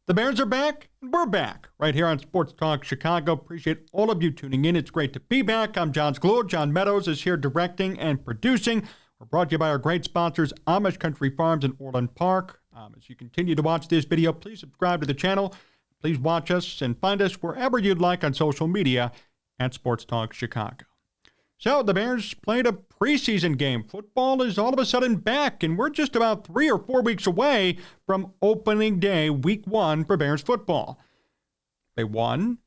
The Bears are back, and we're back right here on Sports Talk Chicago. Appreciate all of you tuning in. It's great to be back. I'm Jon Zaghloul. John Meadows is here directing and producing. We're brought to you by our great sponsors, Amish Country Farms in Orland Park. As you continue to watch this video, please subscribe to the channel. Please watch us and find us wherever you'd like on social media at Sports Talk Chicago. So the Bears played a preseason game. Football is all of a sudden back, and we're just about 3 or 4 weeks away from opening day, week 1 for Bears football. They won.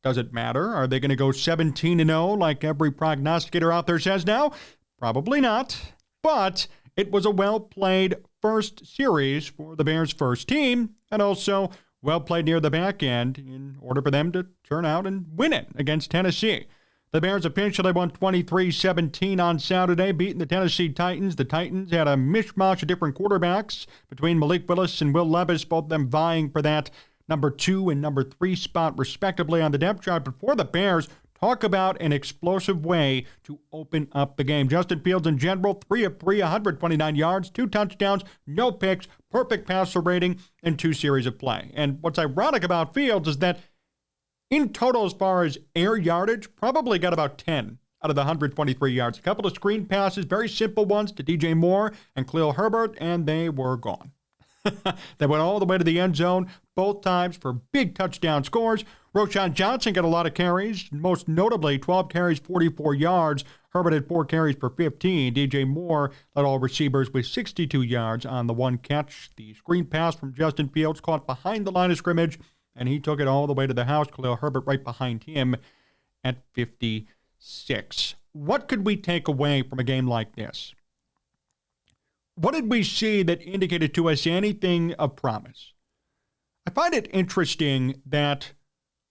Does it matter? Are they going to go 17-0 like every prognosticator out there says now? Probably not. But it was a well-played first series for the Bears' first team, and also well played near the back end in order for them to turn out and win it against Tennessee. The Bears officially won 23-17 on Saturday, beating the Tennessee Titans. The Titans had a mishmash of different quarterbacks between Malik Willis and Will Levis, both of them vying for that number 2 and number 3 spot, respectively, on the depth chart. But for the Bears, talk about an explosive way to open up the game. Justin Fields in general, 3 of 3, 129 yards, 2 touchdowns, no picks, perfect passer rating, and 2 series of play. And what's ironic about Fields is that in total, as far as air yardage, probably got about 10 out of the 123 yards. A couple of screen passes, very simple ones to DJ Moore and Khalil Herbert, and they were gone. They went all the way to the end zone, both times for big touchdown scores. Roschon Johnson got a lot of carries, most notably 12 carries, 44 yards. Herbert had 4 carries for 15. DJ Moore led all receivers with 62 yards on the one catch. The screen pass from Justin Fields caught behind the line of scrimmage, and he took it all the way to the house. Khalil Herbert right behind him at 56. What could we take away from a game like this? What did we see that indicated to us anything of promise? I find it interesting that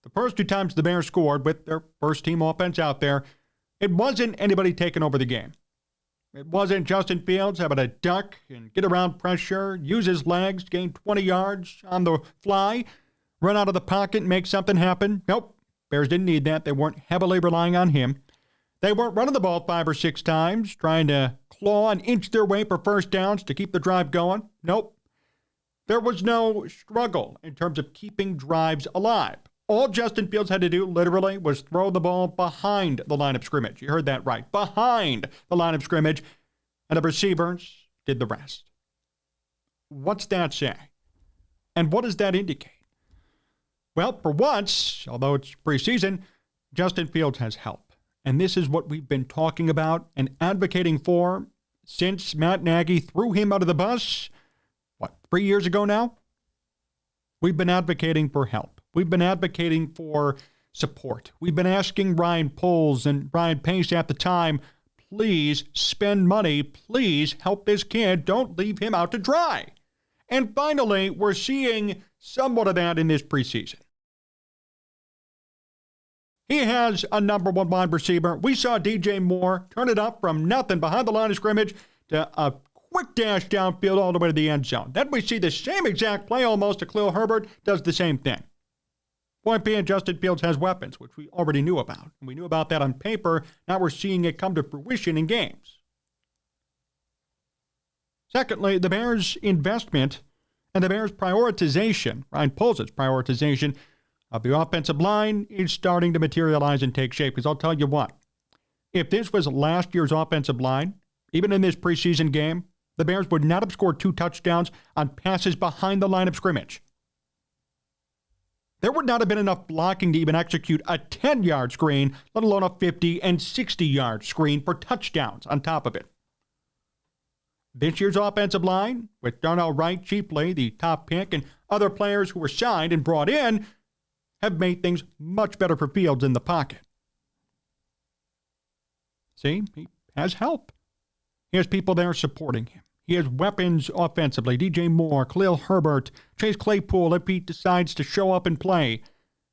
the first 2 times the Bears scored with their first team offense out there, it wasn't anybody taking over the game. It wasn't Justin Fields having to duck and get around pressure, use his legs, gain 20 yards on the fly, run out of the pocket and make something happen. Nope, Bears didn't need that. They weren't heavily relying on him. They weren't running the ball 5 or 6 times, trying to claw and inch their way for first downs to keep the drive going. Nope. There was no struggle in terms of keeping drives alive. All Justin Fields had to do, literally, was throw the ball behind the line of scrimmage. You heard that right. Behind the line of scrimmage. And the receivers did the rest. What's that say? And what does that indicate? Well, for once, although it's preseason, Justin Fields has help. And this is what we've been talking about and advocating for since Matt Nagy threw him out of the bus, 3 years ago now? We've been advocating for help. We've been advocating for support. We've been asking Ryan Poles and Ryan Pace at the time, please spend money. Please help this kid. Don't leave him out to dry. And finally, we're seeing somewhat of that in this preseason. He has a number 1 wide receiver. We saw DJ Moore turn it up from nothing behind the line of scrimmage to a quick dash downfield all the way to the end zone. Then we see the same exact play almost to Khalil Herbert does the same thing. Point being, Justin Fields has weapons, which we already knew about. And we knew about that on paper. Now we're seeing it come to fruition in games. Secondly, the Bears' investment and the Bears' prioritization, Ryan Poles' prioritization of the offensive line is starting to materialize and take shape. Because I'll tell you what, if this was last year's offensive line, even in this preseason game, the Bears would not have scored 2 touchdowns on passes behind the line of scrimmage. There would not have been enough blocking to even execute a 10-yard screen, let alone a 50 and 60-yard screen for touchdowns on top of it. This year's offensive line, with Darnell Wright chiefly the top pick, and other players who were signed and brought in, have made things much better for Fields in the pocket. See, he has help. He has people there supporting him. He has weapons offensively. DJ Moore, Khalil Herbert, Chase Claypool if he decides to show up and play.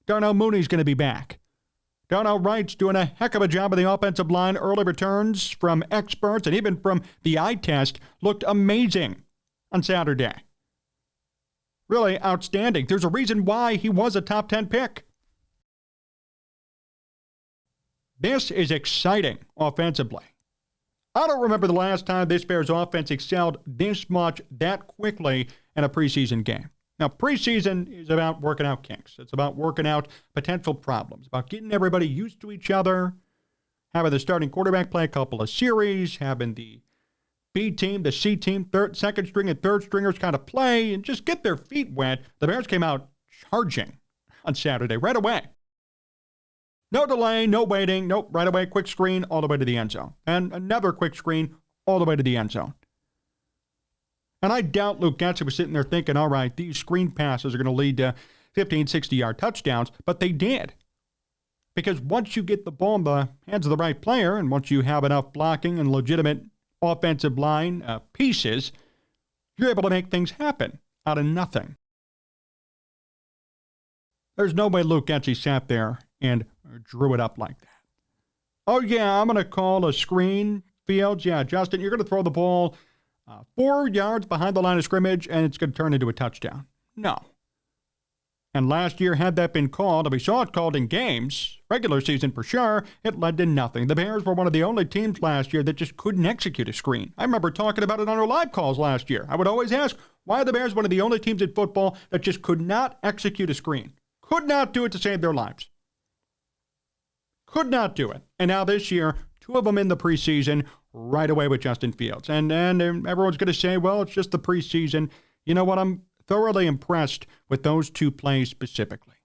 Darnell Mooney's going to be back. Darnell Wright's doing a heck of a job of the offensive line. Early returns from experts and even from the eye test looked amazing on Saturday. Really outstanding. There's a reason why he was a top 10 pick. This is exciting offensively. I don't remember the last time this Bears offense excelled this much that quickly in a preseason game. Now, preseason is about working out kinks. It's about working out potential problems, about getting everybody used to each other, having the starting quarterback play a couple of series, having the B team, the C team, second string and third stringers kind of play and just get their feet wet. The Bears came out charging on Saturday right away. No delay, no waiting, nope, right away, quick screen all the way to the end zone. And another quick screen all the way to the end zone. And I doubt Luke Getsy was sitting there thinking, all right, these screen passes are going to lead to 15, 60-yard touchdowns, but they did. Because once you get the ball in the hands of the right player, and once you have enough blocking and legitimate offensive line pieces, you're able to make things happen out of nothing. There's no way Luke Getsy sat there and drew it up like that. Oh, yeah, I'm going to call a screen, Fields. Yeah, Justin, you're going to throw the ball 4 yards behind the line of scrimmage, and it's going to turn into a touchdown. No. And last year, had that been called, and we saw it called in games, regular season for sure, it led to nothing. The Bears were one of the only teams last year that just couldn't execute a screen. I remember talking about it on our live calls last year. I would always ask, why are the Bears one of the only teams in football that just could not execute a screen? Could not do it to save their lives. Could not do it. And now this year, 2 of them in the preseason, right away with Justin Fields. And everyone's going to say, well, it's just the preseason. You know what? I'm thoroughly impressed with those 2 plays specifically.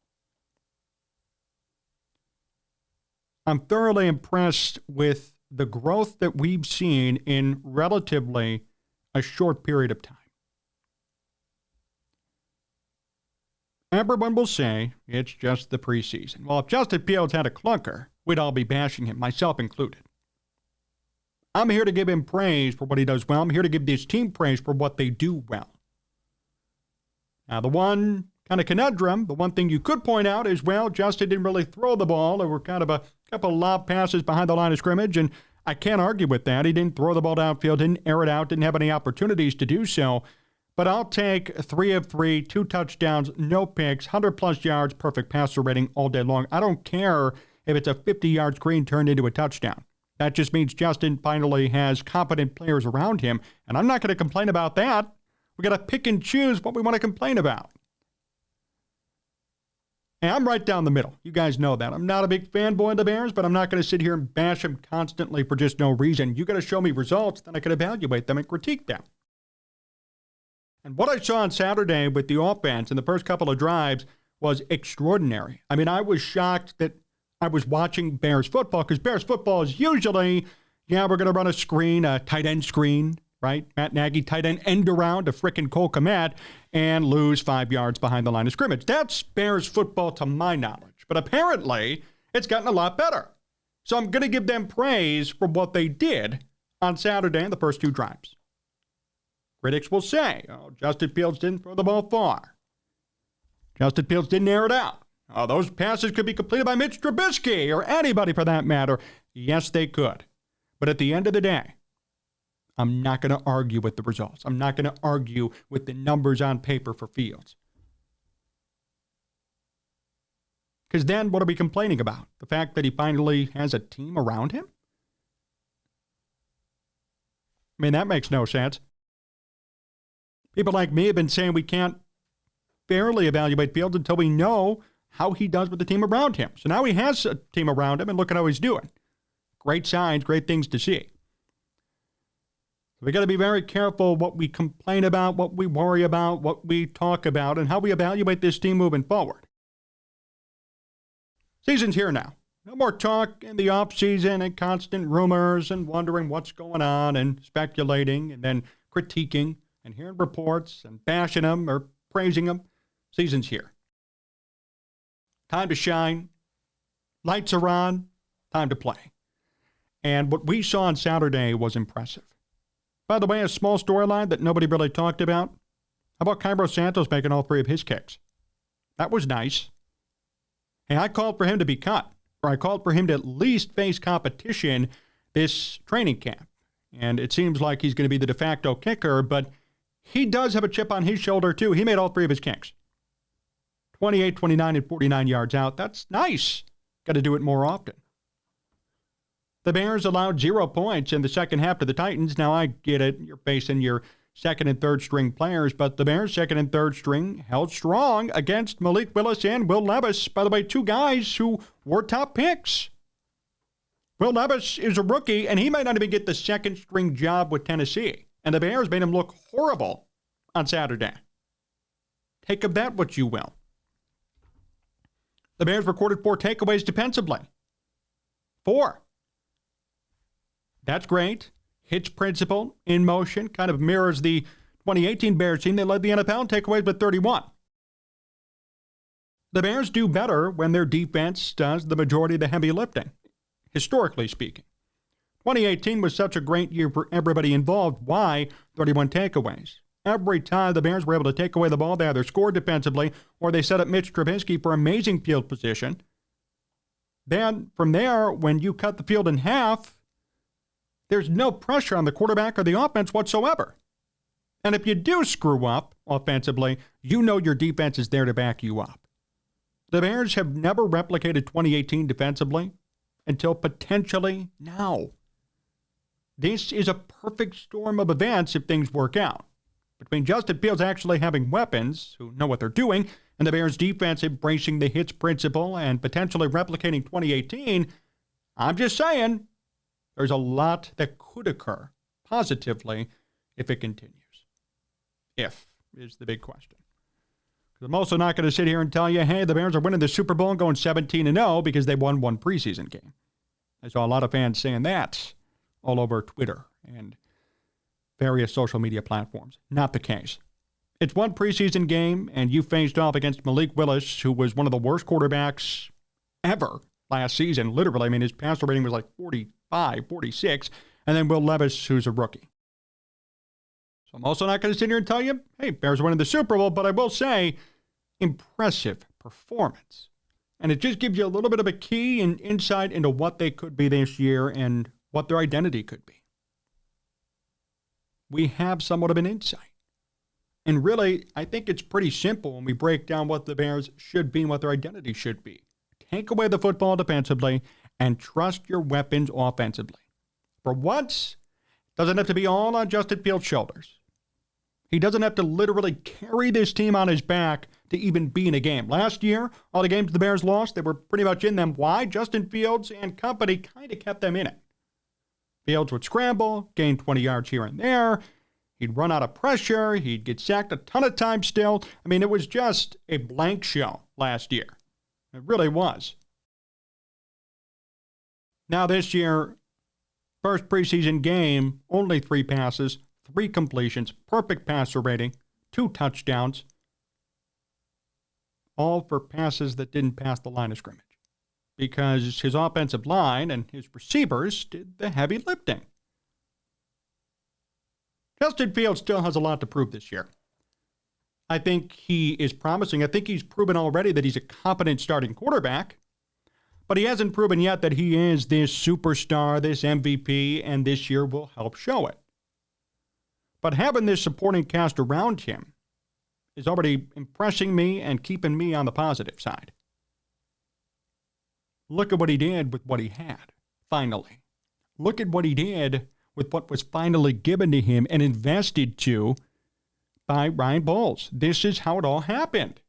I'm thoroughly impressed with the growth that we've seen in relatively a short period of time. Everyone will say it's just the preseason. Well, if Justin Fields had a clunker, we'd all be bashing him, myself included. I'm here to give him praise for what he does well. I'm here to give this team praise for what they do well. Now, the one kind of conundrum, the one thing you could point out is, well, Justin didn't really throw the ball. There were kind of a couple of lob passes behind the line of scrimmage, and I can't argue with that. He didn't throw the ball downfield, didn't air it out, didn't have any opportunities to do so. But I'll take 3 of 3, 2 touchdowns, no picks, 100-plus yards, perfect passer rating all day long. I don't care if it's a 50-yard screen turned into a touchdown. That just means Justin finally has competent players around him, and I'm not going to complain about that. We got to pick and choose what we want to complain about. And I'm right down the middle. You guys know that. I'm not a big fanboy of the Bears, but I'm not going to sit here and bash them constantly for just no reason. You got to show me results, then I can evaluate them and critique them. And what I saw on Saturday with the offense in the first couple of drives was extraordinary. I mean, I was shocked that I was watching Bears football, because Bears football is usually, we're going to run a screen, a tight end screen, right? Matt Nagy, tight end around to frickin' Cole Kmet and lose 5 yards behind the line of scrimmage. That's Bears football to my knowledge. But apparently, it's gotten a lot better. So I'm going to give them praise for what they did on Saturday in the first 2 drives. Critics will say, Justin Fields didn't throw the ball far. Justin Fields didn't air it out. Those passes could be completed by Mitch Trubisky or anybody for that matter. Yes, they could. But at the end of the day, I'm not going to argue with the results. I'm not going to argue with the numbers on paper for Fields. Because then what are we complaining about? The fact that he finally has a team around him? I mean, that makes no sense. People like me have been saying we can't fairly evaluate Fields until we know how he does with the team around him. So now he has a team around him, and look at how he's doing. Great signs, great things to see. We got to be very careful what we complain about, what we worry about, what we talk about, and how we evaluate this team moving forward. Season's here now. No more talk in the offseason and constant rumors and wondering what's going on and speculating and then critiquing and hearing reports and bashing them or praising them. Season's here. Time to shine. Lights are on. Time to play. And what we saw on Saturday was impressive. By the way, a small storyline that nobody really talked about. How about Cairo Santos making all 3 of his kicks? That was nice. Hey, I called for him to be cut, or I called for him to at least face competition this training camp. And it seems like he's going to be the de facto kicker, but he does have a chip on his shoulder, too. He made all 3 of his kicks. 28, 29, and 49 yards out. That's nice. Got to do it more often. The Bears allowed 0 points in the second half to the Titans. Now, I get it. You're facing your second and third string players, but the Bears' second and third string held strong against Malik Willis and Will Levis. By the way, two guys who were top picks. Will Levis is a rookie, and he might not even get the second string job with Tennessee. And the Bears made him look horrible on Saturday. Take of that what you will. The Bears recorded 4 takeaways defensively. 4. That's great. Hits principle in motion kind of mirrors the 2018 Bears team. They led the NFL in takeaways with 31. The Bears do better when their defense does the majority of the heavy lifting, historically speaking. 2018 was such a great year for everybody involved. Why 31 takeaways? Every time the Bears were able to take away the ball, they either scored defensively or they set up Mitch Trubisky for amazing field position. Then from there, when you cut the field in half, there's no pressure on the quarterback or the offense whatsoever. And if you do screw up offensively, you know your defense is there to back you up. The Bears have never replicated 2018 defensively until potentially now. This is a perfect storm of events if things work out. Between Justin Fields actually having weapons who know what they're doing and the Bears' defense embracing the hits principle and potentially replicating 2018, I'm just saying there's a lot that could occur positively if it continues. If is the big question. I'm also not going to sit here and tell you, hey, the Bears are winning the Super Bowl and going 17-0 because they won one preseason game. I saw a lot of fans saying that all over Twitter and various social media platforms. Not the case. It's one preseason game, and you faced off against Malik Willis, who was one of the worst quarterbacks ever last season. Literally, I mean, his passer rating was like 45, 46, and then Will Levis, who's a rookie. So I'm also not going to sit here and tell you, hey, Bears are winning the Super Bowl, but I will say, impressive performance. And it just gives you a little bit of a key and insight into what they could be this year and what their identity could be. We have somewhat of an insight. And really, I think it's pretty simple when we break down what the Bears should be and what their identity should be. Take away the football defensively and trust your weapons offensively. For once, it doesn't have to be all on Justin Fields' shoulders. He doesn't have to literally carry this team on his back to even be in a game. Last year, all the games the Bears lost, they were pretty much in them. Why? Justin Fields and company kind of kept them in it. Fields would scramble, gain 20 yards here and there. He'd run out of pressure. He'd get sacked a ton of times still. I mean, it was just a blank show last year. It really was. Now this year, first preseason game, only 3 passes, 3 completions, perfect passer rating, 2 touchdowns, all for passes that didn't pass the line of scrimmage because his offensive line and his receivers did the heavy lifting. Justin Fields still has a lot to prove this year. I think he is promising. I think he's proven already that he's a competent starting quarterback, but he hasn't proven yet that he is this superstar, this MVP, and this year will help show it. But having this supporting cast around him is already impressing me and keeping me on the positive side. Look at what he did with what he had, finally. Look at what he did with what was finally given to him and invested to by Ryan Bowles. This is how it all happened.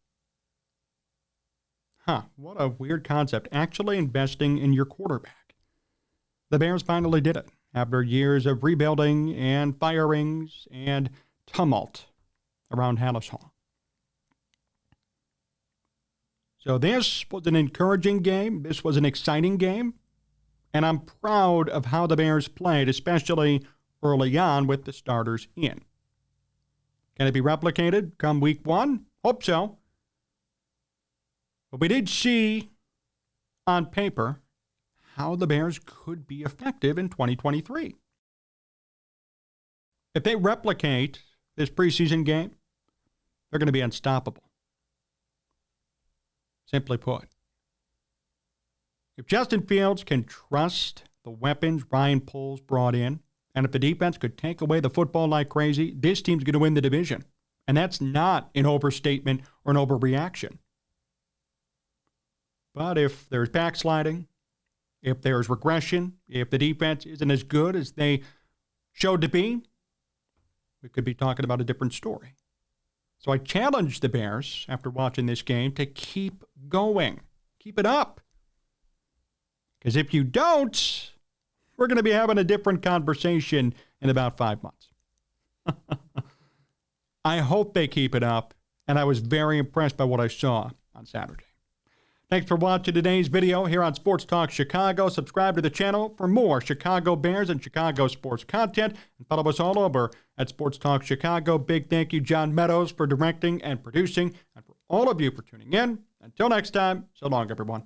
What a weird concept, actually investing in your quarterback. The Bears finally did it after years of rebuilding and firings and tumult around Hallis Hall. So this was an encouraging game. This was an exciting game. And I'm proud of how the Bears played, especially early on with the starters in. Can it be replicated come week 1? Hope so. But we did see on paper how the Bears could be effective in 2023. If they replicate this preseason game, they're going to be unstoppable. Simply put. If Justin Fields can trust the weapons Ryan Poles brought in, and if the defense could take away the football like crazy, this team's going to win the division. And that's not an overstatement or an overreaction. But if there's backsliding, if there's regression, if the defense isn't as good as they showed to be, we could be talking about a different story. So I challenge the Bears after watching this game to keep going. Keep it up. Because if you don't, we're going to be having a different conversation in about 5 months. I hope they keep it up, and I was very impressed by what I saw on Saturday. Thanks for watching today's video here on Sports Talk Chicago. Subscribe to the channel for more Chicago Bears and Chicago sports content, and follow us all over at Sports Talk Chicago. Big thank you, John Meadows, for directing and producing, and for all of you for tuning in. Until next time, so long, everyone.